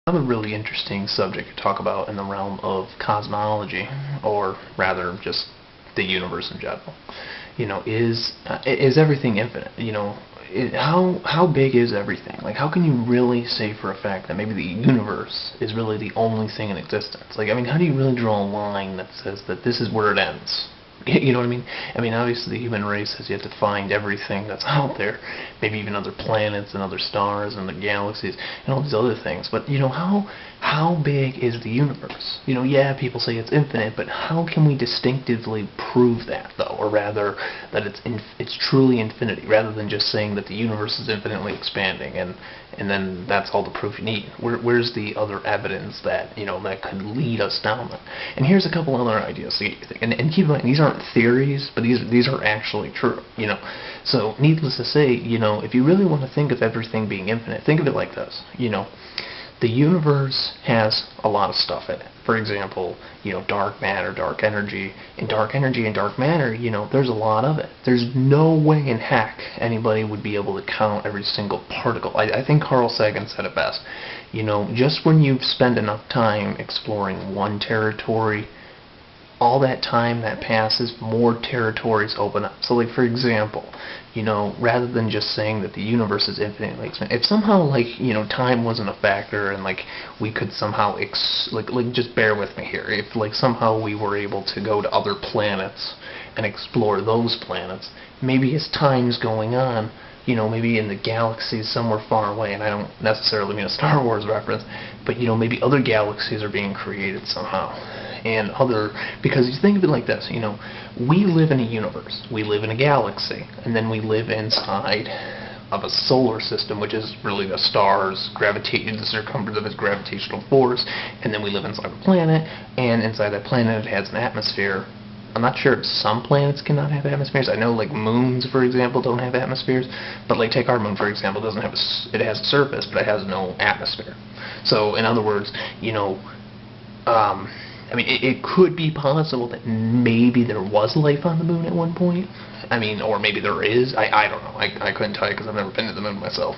I have a really interesting subject to talk about in the realm of cosmology, or rather just the universe in general. Is everything infinite? How big is everything? Like, how can you really say for a fact that maybe the universe is really the only thing in existence? Like, I mean, how do you really draw a line that says that this is where it ends? You know what I mean? I mean, obviously the human race has yet to find everything that's out there, maybe even other planets and other stars and other galaxies and all these other things. But how big is the universe? Yeah, people say it's infinite, but how can we distinctively prove that, though, or rather that it's truly infinity, rather than just saying that the universe is infinitely expanding and then that's all the proof you need? Where's the other evidence that that could lead us down that? And here's a couple other ideas to get you thinking. And keep in mind, these aren't theories, but these are actually true. So needless to say, if you really want to think of everything being infinite, think of it like this. The universe has a lot of stuff in it. For example, dark matter, dark energy, and dark energy and dark matter, there's a lot of it. There's no way in heck anybody would be able to count every single particle. I think Carl Sagan said it best. Just when you've spent enough time exploring one territory, all that time that passes, more territories open up. So, like, for example, rather than just saying that the universe is infinitely expanding, if somehow, time wasn't a factor and, we could somehow, just bear with me here, if, somehow we were able to go to other planets and explore those planets, maybe as time's going on, maybe in the galaxies somewhere far away, and I don't necessarily mean a Star Wars reference, but, maybe other galaxies are being created somehow. Because you think of it like this, we live in a universe, we live in a galaxy, and then we live inside of a solar system, which is really the stars gravitating, the circumference of its gravitational force, and then we live inside a planet, and inside that planet it has an atmosphere. I'm not sure if some planets cannot have atmospheres. I know, moons, for example, don't have atmospheres, but take our moon, for example, doesn't have it has a surface, but it has no atmosphere. So, in other words, I mean, it could be possible that maybe there was life on the moon at one point. I mean, or maybe there is. I don't know. I couldn't tell you because I've never been to the moon myself.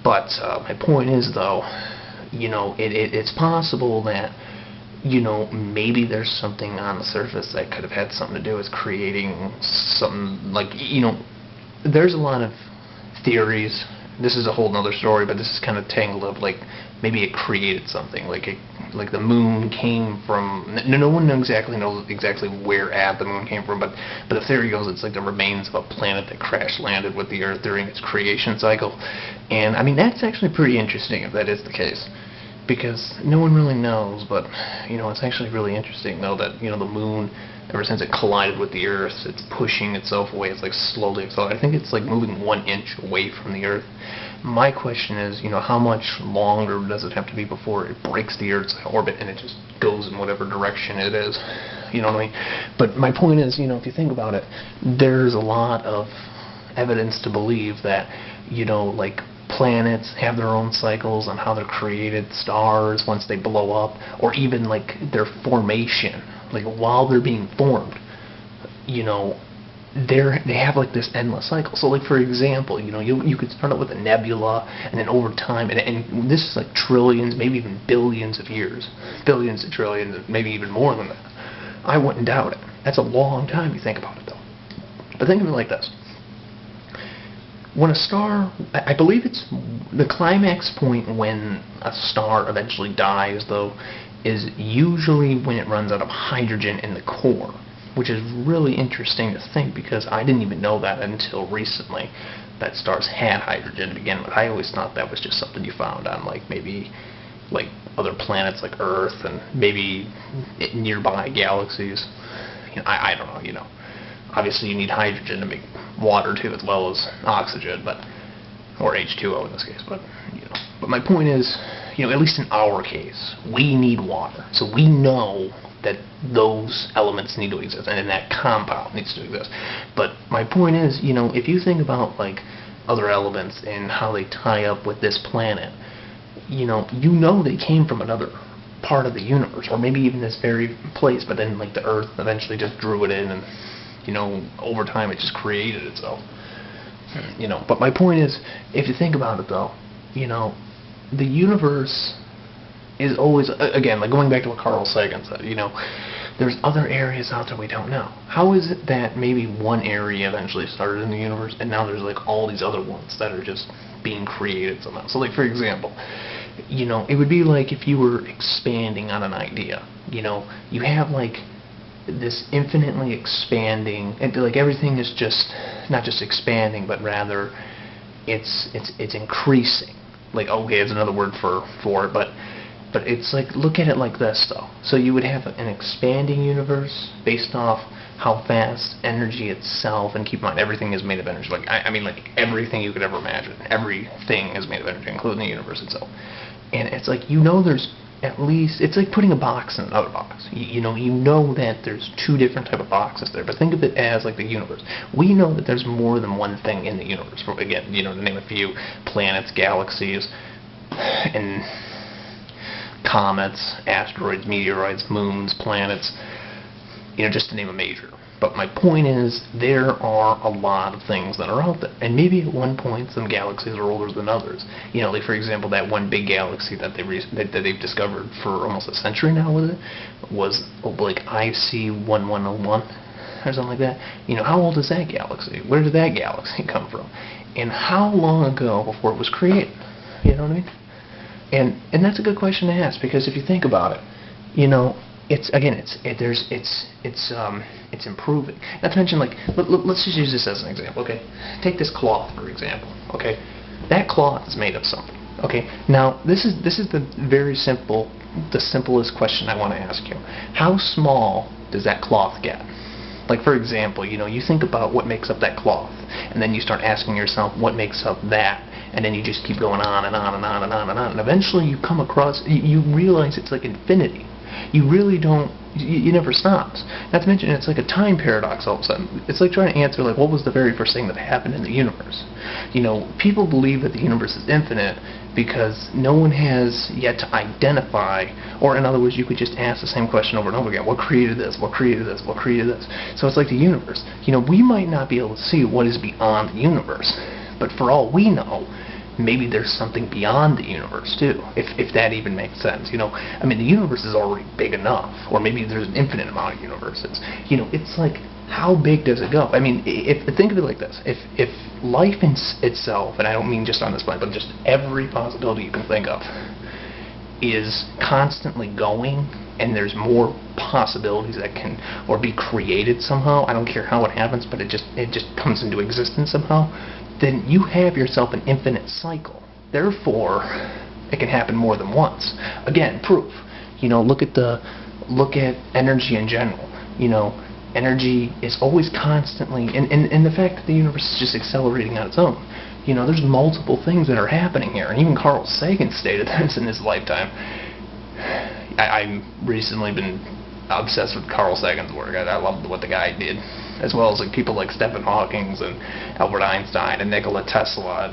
But my point is, though, it's possible that, maybe there's something on the surface that could have had something to do with creating something, there's a lot of theories. This is a whole other story, but this is kind of tangled up, maybe it created something, like the moon came from, no one knows exactly where the moon came from, but the theory goes it's like the remains of a planet that crash landed with the Earth during its creation cycle. And I mean, that's actually pretty interesting if that is the case, because no one really knows, but it's actually really interesting though that the moon, ever since it collided with the Earth, it's pushing itself away. It's slowly accelerating. I think it's moving 1 inch away from the Earth. My question is, how much longer does it have to be before it breaks the Earth's orbit and it just goes in whatever direction it is? You know what I mean? But my point is, if you think about it, there's a lot of evidence to believe that, planets have their own cycles on how they're created, stars once they blow up, or even their formation, while they're being formed, they have this endless cycle. So for example, you could start out with a nebula, and then over time, and this is trillions, maybe even billions of years, billions of trillions, maybe even more than that. I wouldn't doubt it. That's a long time you think about it, though. But think of it like this. When a star, I believe it's the climax point when a star eventually dies, though, is usually when it runs out of hydrogen in the core, which is really interesting to think, because I didn't even know that until recently, that stars had hydrogen to begin with. I always thought that was just something you found on maybe other planets like Earth and maybe nearby galaxies. I don't know. Obviously you need hydrogen to make water too, as well as oxygen, or H2O in this case. But my point is, at least in our case, we need water, so we know that those elements need to exist, and that compound needs to exist. But my point is, if you think about other elements and how they tie up with this planet, they came from another part of the universe, or maybe even this very place, but then the Earth eventually just drew it in, and over time it just created itself. But my point is, if you think about it though, the universe is always, again, like going back to what Carl Sagan said, there's other areas out there we don't know. How is it that maybe one area eventually started in the universe, and now there's like all these other ones that are just being created somehow? So like, for example, it would be like if you were expanding on an idea. You have like this infinitely expanding, and like everything is just not just expanding, but rather it's increasing. Like, okay, it's another word for it, but it's like, look at it like this though. So you would have an expanding universe based off how fast energy itself, and keep in mind everything is made of energy. Like I mean like everything you could ever imagine. Everything is made of energy, including the universe itself. And it's like, there's at least, it's like putting a box in another box. You know that there's two different type of boxes there, but think of it as like the universe. We know that there's more than one thing in the universe. Again, to name a few: planets, galaxies, and comets, asteroids, meteoroids, moons, planets, just to name a major. But my point is, there are a lot of things that are out there. And maybe at one point some galaxies are older than others. Like for example, that one big galaxy that they've discovered for almost a century now with it was like IC1101 or something like that. How old is that galaxy? Where did that galaxy come from? And how long ago before it was created? You know what I mean? And that's a good question to ask, because if you think about it, it's improving. Not to mention, like, let's just use this as an example. Okay, take this cloth for example. Okay, that cloth is made of something. Okay, now this is the simplest question I want to ask you. How small does that cloth get? Like, for example, you think about what makes up that cloth, and then you start asking yourself what makes up that, and then you just keep going on and on and on and on and on, and eventually you come across, you realize it's like infinity. You really don't, you never stops. Not to mention, it's like a time paradox all of a sudden. It's like trying to answer, like, what was the very first thing that happened in the universe? People believe that the universe is infinite because no one has yet to identify, or in other words, you could just ask the same question over and over again. What created this? What created this? What created this? So it's like the universe. We might not be able to see what is beyond the universe, but for all we know, maybe there's something beyond the universe too, if that even makes sense. I mean, the universe is already big enough, or maybe there's an infinite amount of universes. It's like, how big does it go? I mean, think of it like this: if life in itself, and I don't mean just on this planet, but just every possibility you can think of, is constantly going, and there's more possibilities that can or be created somehow. I don't care how it happens, but it just comes into existence somehow. Then you have yourself an infinite cycle. Therefore, it can happen more than once. Again, proof. Look at energy in general. Energy is always constantly, and the fact that the universe is just accelerating on its own. There's multiple things that are happening here, and even Carl Sagan stated this in his lifetime. I've recently been obsessed with Carl Sagan's work. I love what the guy did, as well as like people like Stephen Hawking and Albert Einstein and Nikola Tesla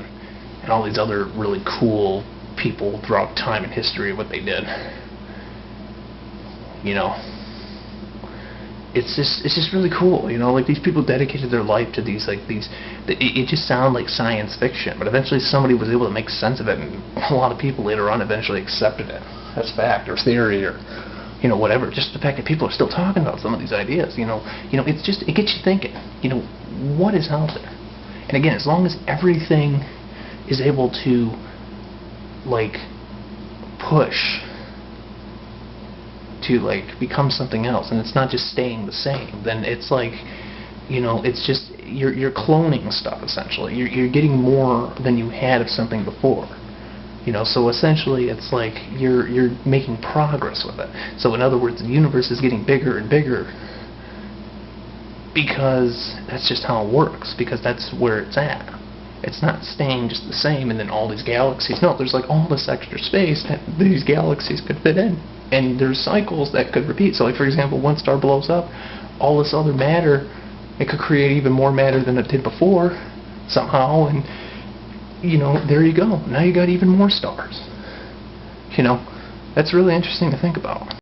and all these other really cool people throughout time and history, what they did. It's just really cool. Like these people dedicated their life to it just sounded like science fiction, but eventually somebody was able to make sense of it, and a lot of people later on eventually accepted it as fact or theory or whatever. Just the fact that people are still talking about some of these ideas, it gets you thinking, what is out there? And again, as long as everything is able to, like, push to, like, become something else, and it's not just staying the same, then it's like, it's just, you're cloning stuff, essentially. You're getting more than you had of something before. So essentially it's like you're making progress with it. So in other words, the universe is getting bigger and bigger because that's just how it works, because that's where it's at. It's not staying just the same and then all these galaxies. No, there's like all this extra space that these galaxies could fit in. And there's cycles that could repeat. So like, for example, one star blows up, all this other matter, it could create even more matter than it did before somehow, and there you go. Now you got even more stars. That's really interesting to think about.